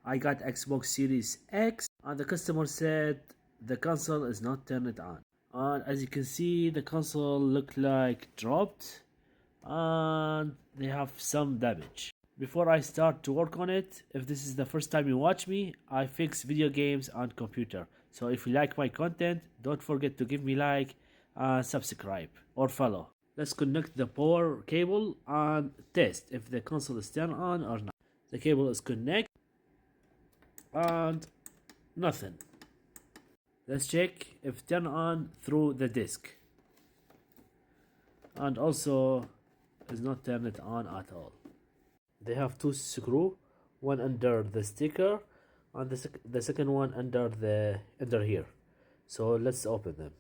I got Xbox Series X, and the customer said the console is not turned on. And as you can see, the console look like dropped, and they have some damage. Before I start to work on it, if this is the first time you watch me, I fix video games on computer. So if you like my content, don't forget to give me like, subscribe or follow. Let's connect the power cable and test if the console is turned on or not. The cable is connected and nothing. Let's check if turn on through the disc, and also is not turned on at all. They have two screws, one under the sticker and the second one under here. So let's open them.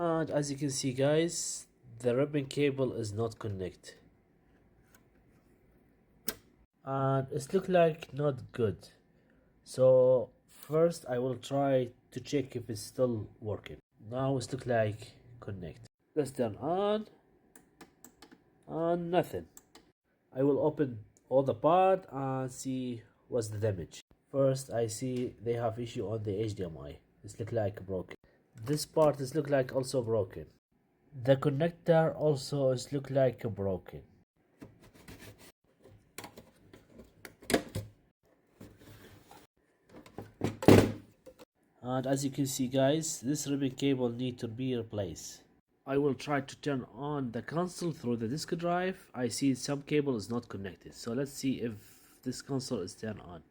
And as you can see guys, the ribbon cable is not connected, and it looks like not good. So first I will try to check if it's still working. Now it looks like connect. Let's turn on, and nothing. I will open all the part and see what's the damage. First I see they have issue on the HDMI. It looks like broken. This part is look like also broken. The connector also is look like broken. And as you can see guys, this ribbon cable need to be replaced. I will try to turn on the console through the disk drive. I see some cable is not connected, so let's see if this console is turned on.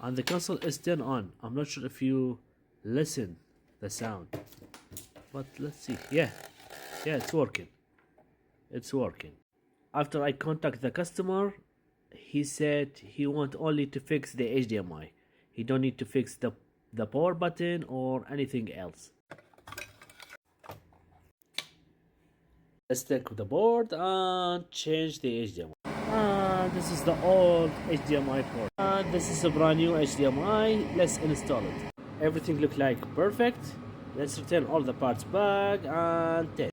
And the console is turned on. I'm not sure if you listen the sound, but let's see. Yeah, it's working. It's working. After I contact the customer, he said he want only to fix the HDMI. He don't need to fix the power button or anything else. Let's take the board and change the HDMI. And this is the old HDMI port. And this is a brand new HDMI. Let's install it. Everything look like perfect. Let's return all the parts back and test.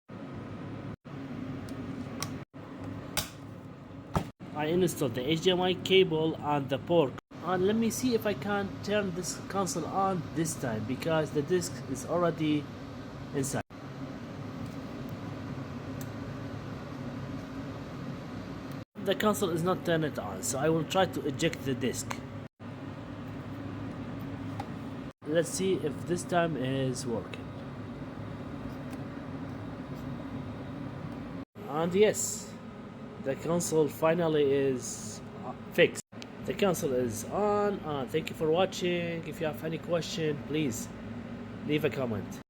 I installed the HDMI cable and the port. And let me see if I can turn this console on this time, because the disc is already inside. The console is not turned on, so I will try to eject the disc. Let's see if this time is working. And yes, the console finally is fixed. The console is on. Thank you for watching. If you have any question, please leave a comment.